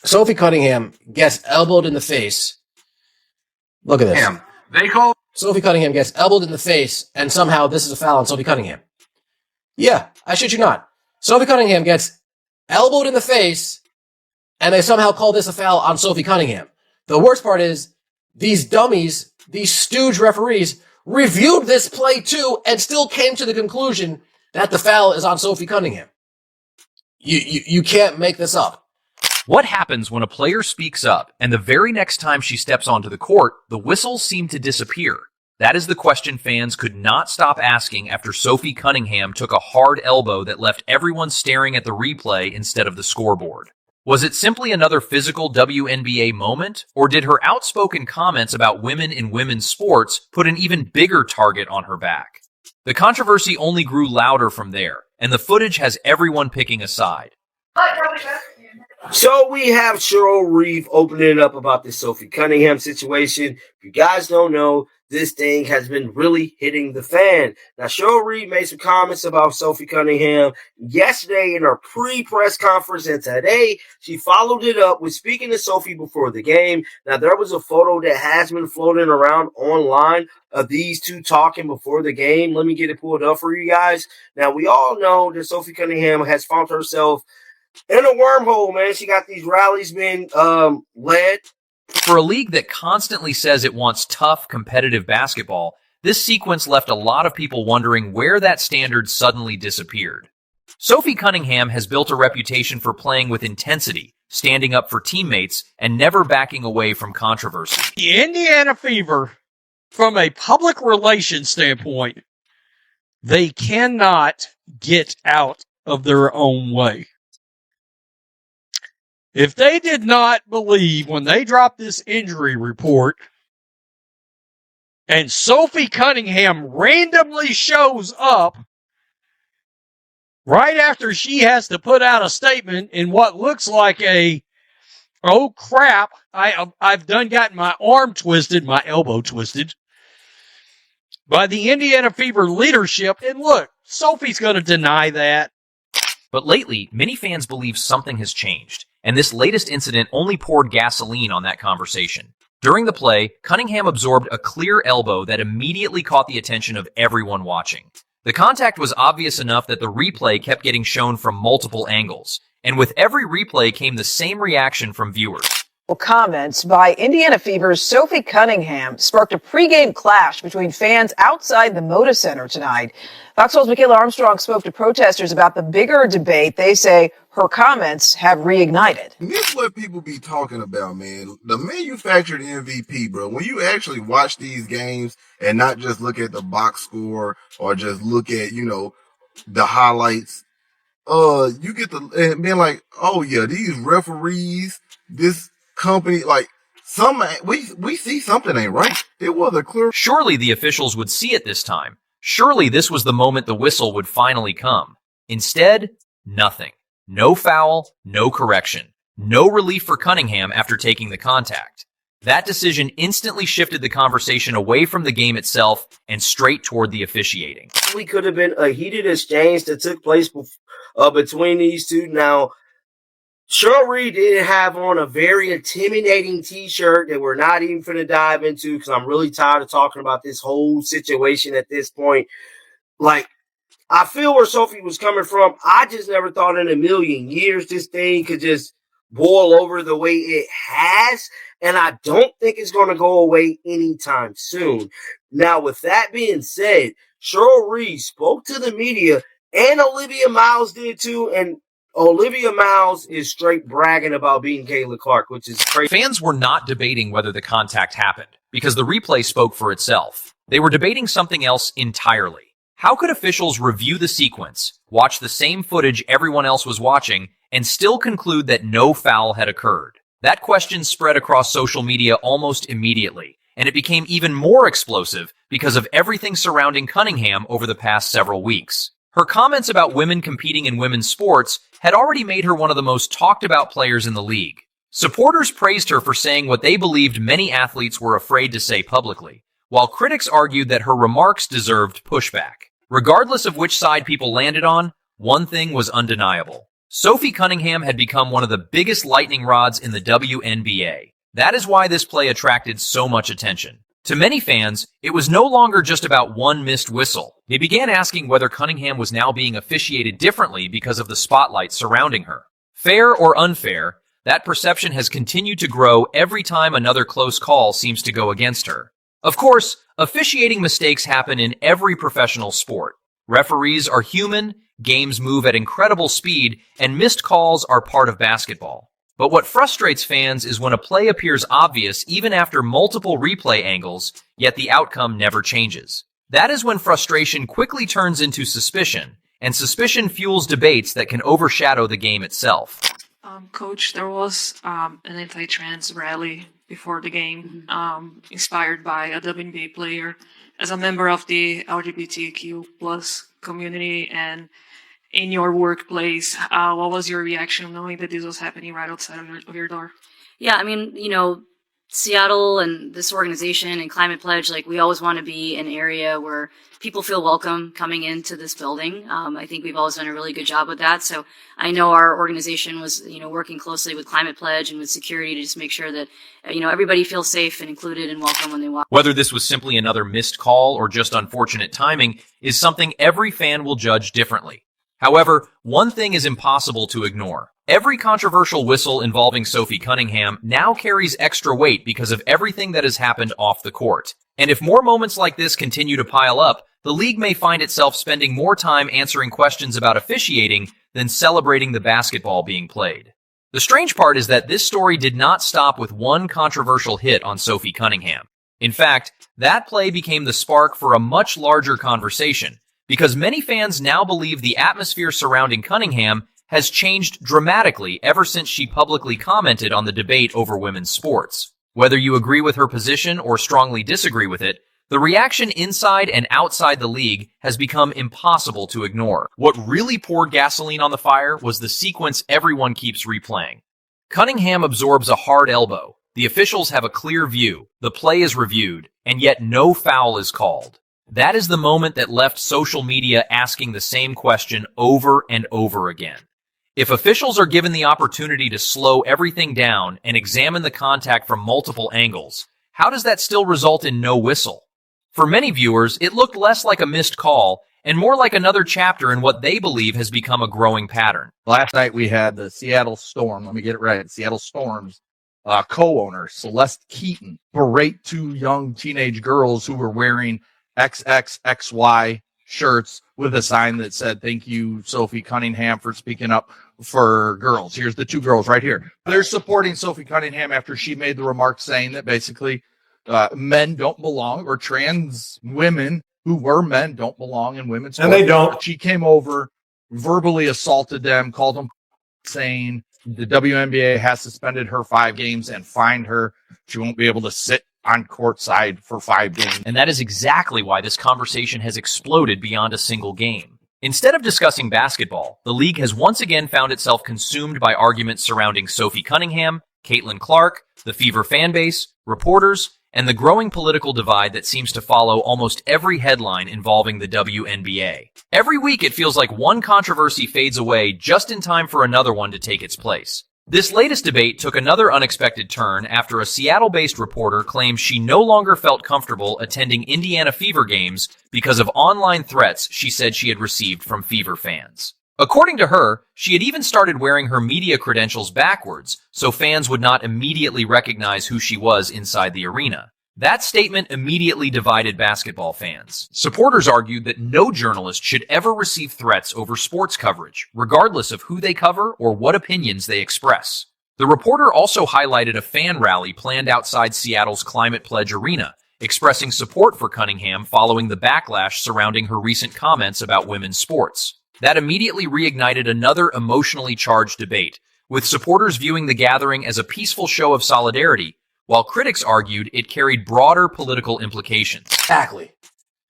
Sophie Cunningham gets elbowed in the face. Look at this. Damn. They call Sophie Cunningham gets elbowed in the face, and somehow this is a foul on Sophie Cunningham. Yeah, I shit you not. Sophie Cunningham gets elbowed in the face, and they somehow call this a foul on Sophie Cunningham. The worst part is, these dummies, these stooge referees, reviewed this play too, and still came to the conclusion that the foul is on Sophie Cunningham. You can't make this up. What happens when a player speaks up, and the very next time she steps onto the court, the whistles seem to disappear? That is the question fans could not stop asking after Sophie Cunningham took a hard elbow that left everyone staring at the replay instead of the scoreboard. Was it simply another physical WNBA moment, or did her outspoken comments about women in women's sports put an even bigger target on her back? The controversy only grew louder from there, and the footage has everyone picking a side. So we have Cheryl Reeve opening up about this Sophie Cunningham situation. If you guys don't know, this thing has been really hitting the fan. Now, Cheryl Reeve made some comments about Sophie Cunningham yesterday in her pre-press conference, and today she followed it up with speaking to Sophie before the game. Now, there was a photo that has been floating around online of these two talking before the game. Let me get it pulled up for you guys. Now, we all know that Sophie Cunningham has found herself in a wormhole, man. She got these rallies being led. For a league that constantly says it wants tough, competitive basketball, this sequence left a lot of people wondering where that standard suddenly disappeared. Sophie Cunningham has built a reputation for playing with intensity, standing up for teammates, and never backing away from controversy. The Indiana Fever, from a public relations standpoint, they cannot get out of their own way. If they did not believe when they dropped this injury report and Sophie Cunningham randomly shows up right after she has to put out a statement in what looks like oh crap, I've done gotten my arm twisted, my elbow twisted by the Indiana Fever leadership. And look, Sophie's going to deny that. But lately, many fans believe something has changed, and this latest incident only poured gasoline on that conversation. During the play, Cunningham absorbed a clear elbow that immediately caught the attention of everyone watching. The contact was obvious enough that the replay kept getting shown from multiple angles, and with every replay came the same reaction from viewers. Comments by Indiana Fever's Sophie Cunningham sparked a pregame clash between fans outside the Moda Center tonight. Fox 12's Michaela Armstrong spoke to protesters about the bigger debate they say her comments have reignited. This is what people be talking about, man. The manufactured MVP, bro. When you actually watch these games and not just look at the box score or just look at, the highlights, you get the being like, oh yeah, these referees, this company, like we see something ain't right. It was a clear. Surely the officials would see it this time. Surely this was the moment the whistle would finally come. Instead, nothing. No foul, no correction. No relief for Cunningham after taking the contact. That decision instantly shifted the conversation away from the game itself and straight toward the officiating. We could have been a heated exchange that took place between these two. Now, Cheryl Reeve did have on a very intimidating t-shirt that we're not even going to dive into because I'm really tired of talking about this whole situation at this point. Like, I feel where Sophie was coming from. I just never thought in a million years this thing could just boil over the way it has, and I don't think it's going to go away anytime soon. Now, with that being said, Cheryl Reeve spoke to the media, and Olivia Miles did too, and Olivia Miles is straight bragging about beating Kayla Clark, which is crazy. Fans were not debating whether the contact happened, because the replay spoke for itself. They were debating something else entirely. How could officials review the sequence, watch the same footage everyone else was watching, and still conclude that no foul had occurred? That question spread across social media almost immediately, and it became even more explosive because of everything surrounding Cunningham over the past several weeks. Her comments about women competing in women's sports had already made her one of the most talked about players in the league. Supporters praised her for saying what they believed many athletes were afraid to say publicly, while critics argued that her remarks deserved pushback. Regardless of which side people landed on, one thing was undeniable. Sophie Cunningham had become one of the biggest lightning rods in the WNBA. That is why this play attracted so much attention. To many fans, it was no longer just about one missed whistle. They began asking whether Cunningham was now being officiated differently because of the spotlight surrounding her. Fair or unfair, that perception has continued to grow every time another close call seems to go against her. Of course, officiating mistakes happen in every professional sport. Referees are human, games move at incredible speed, and missed calls are part of basketball. But what frustrates fans is when a play appears obvious even after multiple replay angles, yet the outcome never changes. That is when frustration quickly turns into suspicion, and suspicion fuels debates that can overshadow the game itself. Coach, there was an anti-trans rally before the game, inspired by a WNBA player. As a member of the LGBTQ plus community and in your workplace, what was your reaction knowing that this was happening right outside of your door? Yeah, I mean, Seattle and this organization and Climate Pledge, we always want to be an area where people feel welcome coming into this building. I think we've always done a really good job with that. So I know our organization was, working closely with Climate Pledge and with security to just make sure that, everybody feels safe and included and welcome when they walk. Whether this was simply another missed call or just unfortunate timing is something every fan will judge differently. However, one thing is impossible to ignore. Every controversial whistle involving Sophie Cunningham now carries extra weight because of everything that has happened off the court. And if more moments like this continue to pile up, the league may find itself spending more time answering questions about officiating than celebrating the basketball being played. The strange part is that this story did not stop with one controversial hit on Sophie Cunningham. In fact, that play became the spark for a much larger conversation, because many fans now believe the atmosphere surrounding Cunningham has changed dramatically ever since she publicly commented on the debate over women's sports. Whether you agree with her position or strongly disagree with it, the reaction inside and outside the league has become impossible to ignore. What really poured gasoline on the fire was the sequence everyone keeps replaying. Cunningham absorbs a hard elbow. The officials have a clear view. The play is reviewed, and yet no foul is called. That is the moment that left social media asking the same question over and over again. If officials are given the opportunity to slow everything down and examine the contact from multiple angles, how does that still result in no whistle? For many viewers, it looked less like a missed call and more like another chapter in what they believe has become a growing pattern. Last night we had the Seattle Storm, let me get it right, Seattle Storm's co-owner, Celeste Keaton, berate two young teenage girls who were wearing XXXY shirts with a sign that said, "Thank you, Sophie Cunningham, for speaking up for girls." Here's the two girls right here. They're supporting Sophie Cunningham after she made the remark saying that basically men don't belong, or trans women who were men don't belong in women's sports. And they don't. She came over, verbally assaulted them, called them, saying the WNBA has suspended her 5 games and fined her. She won't be able to sit on courtside for 5 games. And that is exactly why this conversation has exploded beyond a single game. Instead of discussing basketball, the league has once again found itself consumed by arguments surrounding Sophie Cunningham, Caitlin Clark, the Fever fanbase, reporters, and the growing political divide that seems to follow almost every headline involving the WNBA. Every week it feels like one controversy fades away just in time for another one to take its place. This latest debate took another unexpected turn after a Seattle-based reporter claimed she no longer felt comfortable attending Indiana Fever games because of online threats she said she had received from Fever fans. According to her, she had even started wearing her media credentials backwards so fans would not immediately recognize who she was inside the arena. That statement immediately divided basketball fans. Supporters argued that no journalist should ever receive threats over sports coverage, regardless of who they cover or what opinions they express. The reporter also highlighted a fan rally planned outside Seattle's Climate Pledge Arena, expressing support for Cunningham following the backlash surrounding her recent comments about women's sports. That immediately reignited another emotionally charged debate, with supporters viewing the gathering as a peaceful show of solidarity, while critics argued it carried broader political implications. Exactly.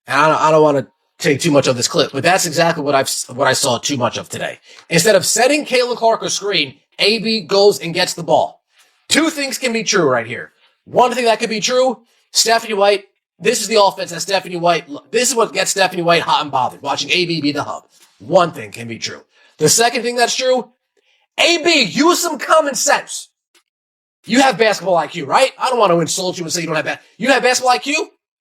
And I don't want to take too much of this clip, but that's exactly what I saw too much of today. Instead of setting Caitlin Clark a screen, AB goes and gets the ball. 2 things can be true right here. One thing that could be true, Stephanie White, this is the offense that Stephanie White, this is what gets Stephanie White hot and bothered, watching AB be the hub. One thing can be true. The second thing that's true, AB, use some common sense. You have basketball IQ, right? I don't want to insult you and say you don't have you have basketball IQ?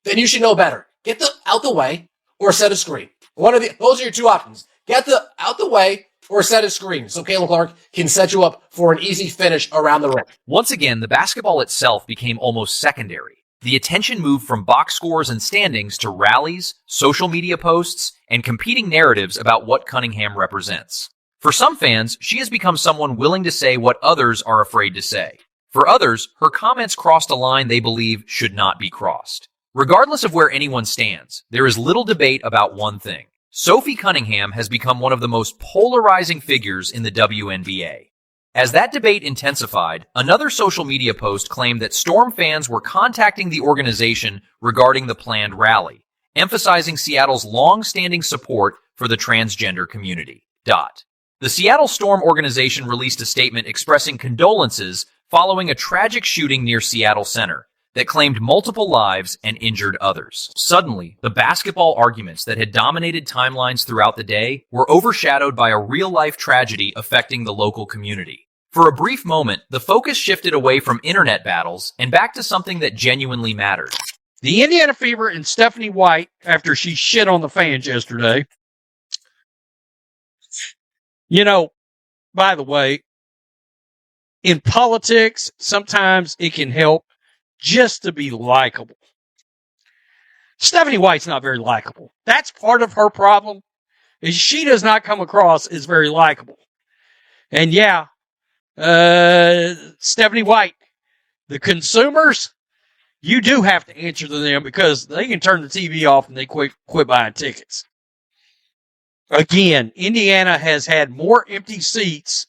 Then you should know better. Get the out the way or set a screen. Those are your two options. Get the out the way or set a screen so Caitlin Clark can set you up for an easy finish around the rim. Once again, the basketball itself became almost secondary. The attention moved from box scores and standings to rallies, social media posts, and competing narratives about what Cunningham represents. For some fans, she has become someone willing to say what others are afraid to say. For others, her comments crossed a line they believe should not be crossed. Regardless of where anyone stands, there is little debate about one thing. Sophie Cunningham has become one of the most polarizing figures in the WNBA. As that debate intensified, another social media post claimed that Storm fans were contacting the organization regarding the planned rally, emphasizing Seattle's long-standing support for the transgender community. The Seattle Storm organization released a statement expressing condolences following a tragic shooting near Seattle Center that claimed multiple lives and injured others. Suddenly, the basketball arguments that had dominated timelines throughout the day were overshadowed by a real-life tragedy affecting the local community. For a brief moment, the focus shifted away from internet battles and back to something that genuinely mattered. The Indiana Fever and Stephanie White, after she shit on the fans yesterday. You know, by the way, in politics, sometimes it can help just to be likable. Stephanie White's not very likable. That's part of her problem, is she does not come across as very likable. And yeah, Stephanie White, the consumers, you do have to answer to them because they can turn the TV off and they quit buying tickets. Again, Indiana has had more empty seats.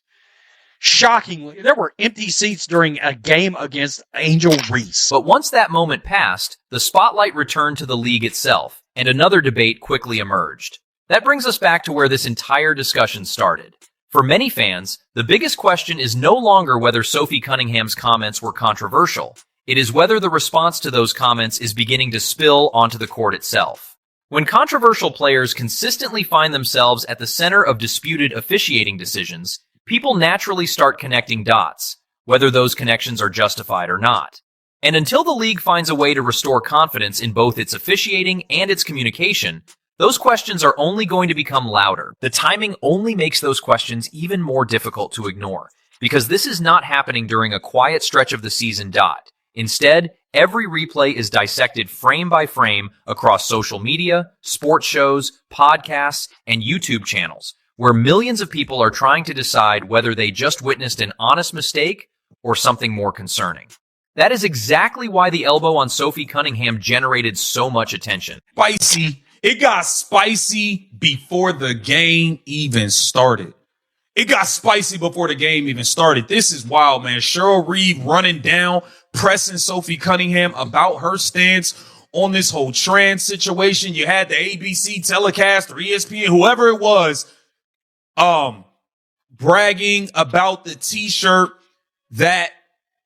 Shockingly, there were empty seats during a game against Angel Reese. But once that moment passed, the spotlight returned to the league itself, and another debate quickly emerged. That brings us back to where this entire discussion started. For many fans, the biggest question is no longer whether Sophie Cunningham's comments were controversial. It is whether the response to those comments is beginning to spill onto the court itself. When controversial players consistently find themselves at the center of disputed officiating decisions, people naturally start connecting dots, whether those connections are justified or not. And until the league finds a way to restore confidence in both its officiating and its communication, those questions are only going to become louder. The timing only makes those questions even more difficult to ignore, because this is not happening during a quiet stretch of the season. Instead, every replay is dissected frame by frame across social media, sports shows, podcasts, and YouTube channels, where millions of people are trying to decide whether they just witnessed an honest mistake or something more concerning. That is exactly why the elbow on Sophie Cunningham generated so much attention. Spicy. It got spicy before the game even started. This is wild, man. Cheryl Reeve running down, pressing Sophie Cunningham about her stance on this whole trans situation. You had the ABC telecast or ESPN, whoever it was, bragging about the t-shirt that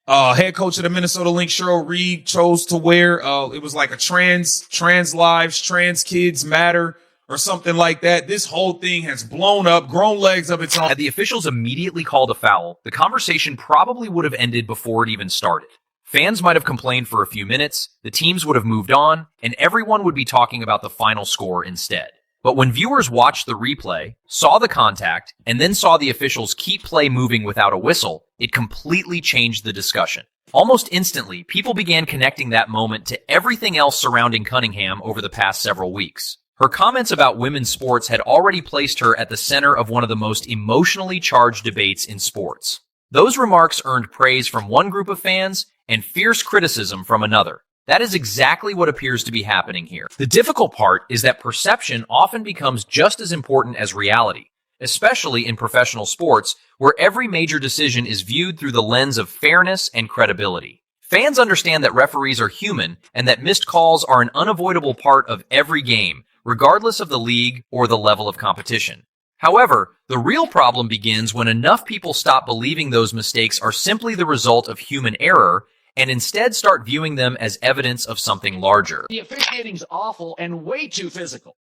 head coach of the Minnesota Lynx, Cheryl Reeve, chose to wear. It was like a trans lives, trans kids matter or something like that. This whole thing has blown up, grown legs of its own. Had the officials immediately called a foul, the conversation probably would have ended before it even started. Fans might have complained for a few minutes, the teams would have moved on, and everyone would be talking about the final score instead. But when viewers watched the replay, saw the contact, and then saw the officials keep play moving without a whistle, it completely changed the discussion. Almost instantly, people began connecting that moment to everything else surrounding Cunningham over the past several weeks. Her comments about women's sports had already placed her at the center of one of the most emotionally charged debates in sports. Those remarks earned praise from one group of fans and fierce criticism from another. That is exactly what appears to be happening here. The difficult part is that perception often becomes just as important as reality, especially in professional sports, where every major decision is viewed through the lens of fairness and credibility. Fans understand that referees are human and that missed calls are an unavoidable part of every game, regardless of the league or the level of competition. However, the real problem begins when enough people stop believing those mistakes are simply the result of human error and instead start viewing them as evidence of something larger. The officiating's awful and way too physical.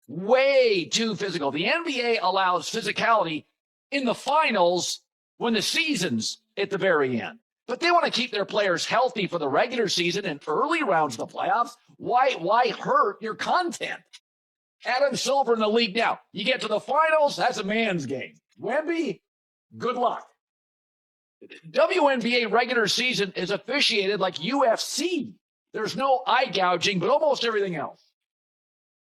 Way too physical. The NBA allows physicality in the finals when the season's at the very end. But they want to keep their players healthy for the regular season and early rounds of the playoffs. Why hurt your content? Adam Silver in the league now. You get to the finals, that's a man's game. Wemby, good luck. WNBA regular season is officiated like UFC. There's no eye gouging, but almost everything else.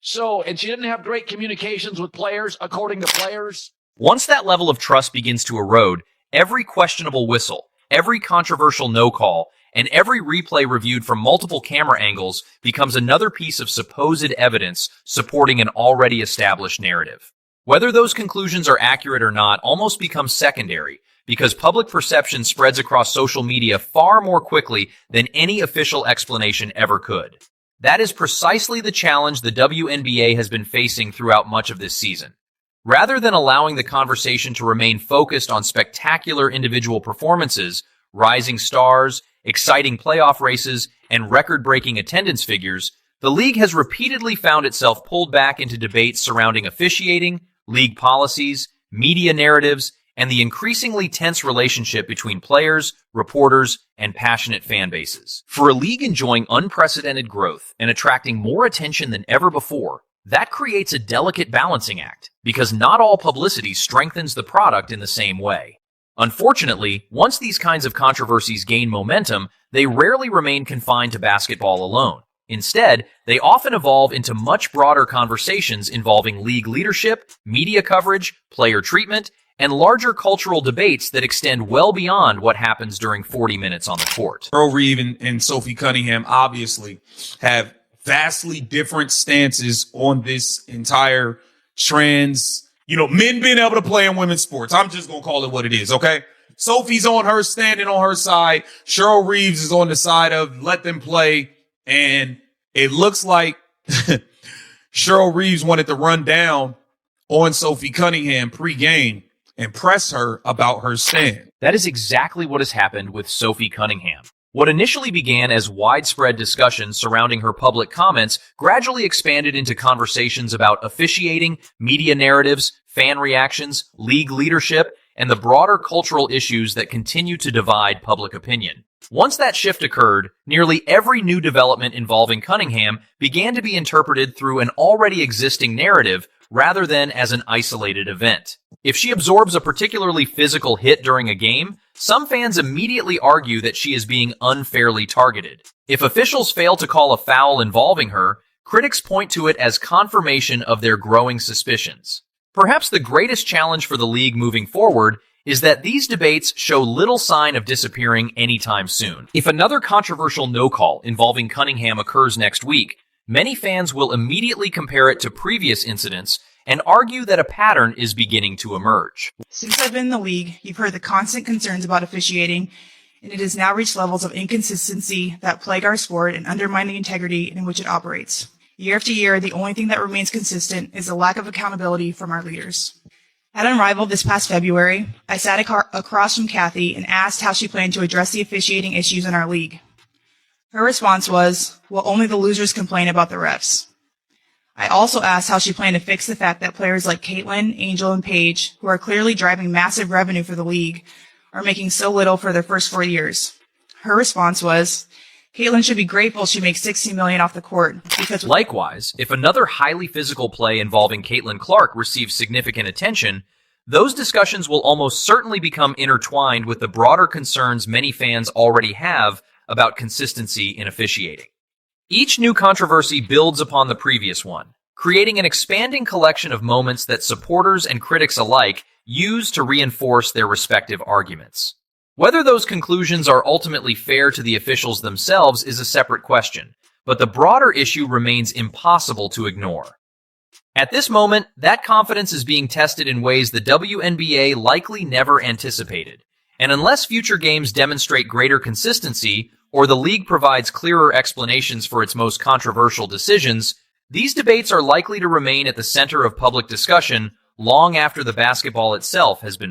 So, and she didn't have great communications with players, according to players. Once that level of trust begins to erode, every questionable whistle, every controversial no call, and every replay reviewed from multiple camera angles becomes another piece of supposed evidence supporting an already established narrative. Whether those conclusions are accurate or not almost becomes secondary, because public perception spreads across social media far more quickly than any official explanation ever could. That is precisely the challenge the WNBA has been facing throughout much of this season. Rather than allowing the conversation to remain focused on spectacular individual performances, rising stars, exciting playoff races, and record-breaking attendance figures, the league has repeatedly found itself pulled back into debates surrounding officiating, league policies, media narratives, and the increasingly tense relationship between players, reporters, and passionate fan bases. For a league enjoying unprecedented growth and attracting more attention than ever before, that creates a delicate balancing act, because not all publicity strengthens the product in the same way. Unfortunately, once these kinds of controversies gain momentum, they rarely remain confined to basketball alone. Instead, they often evolve into much broader conversations involving league leadership, media coverage, player treatment, and larger cultural debates that extend well beyond what happens during 40 minutes on the court. Cheryl Reeve and Sophie Cunningham obviously have vastly different stances on this entire trans, men being able to play in women's sports. I'm just going to call it what it is, okay? Sophie's standing on her side. Cheryl Reeves is on the side of let them play. And it looks like Cheryl Reeves wanted to run down on Sophie Cunningham pre-game and press her about her stand. That is exactly what has happened with Sophie Cunningham. What initially began as widespread discussion surrounding her public comments gradually expanded into conversations about officiating, media narratives, fan reactions, league leadership, and the broader cultural issues that continue to divide public opinion. Once that shift occurred, nearly every new development involving Cunningham began to be interpreted through an already existing narrative rather than as an isolated event. If she absorbs a particularly physical hit during a game, some fans immediately argue that she is being unfairly targeted. If officials fail to call a foul involving her, critics point to it as confirmation of their growing suspicions. Perhaps the greatest challenge for the league moving forward is that these debates show little sign of disappearing anytime soon. If another controversial no-call involving Cunningham occurs next week, many fans will immediately compare it to previous incidents and argue that a pattern is beginning to emerge. Since I've been in the league, you've heard the constant concerns about officiating, and it has now reached levels of inconsistency that plague our sport and undermine the integrity in which it operates. Year after year, the only thing that remains consistent is the lack of accountability from our leaders. At Unrivaled this past February, I sat across from Kathy and asked how she planned to address the officiating issues in our league. Her response was, well, only the losers complain about the refs. I also asked how she planned to fix the fact that players like Caitlin, Angel, and Paige, who are clearly driving massive revenue for the league, are making so little for their first 4 years. Her response was, Caitlin should be grateful she makes $60 million off the court. Because likewise, if another highly physical play involving Caitlin Clark receives significant attention, those discussions will almost certainly become intertwined with the broader concerns many fans already have about consistency in officiating. Each new controversy builds upon the previous one, creating an expanding collection of moments that supporters and critics alike use to reinforce their respective arguments. Whether those conclusions are ultimately fair to the officials themselves is a separate question, but the broader issue remains impossible to ignore. At this moment, that confidence is being tested in ways the WNBA likely never anticipated, and unless future games demonstrate greater consistency, or the league provides clearer explanations for its most controversial decisions, these debates are likely to remain at the center of public discussion long after the basketball itself has been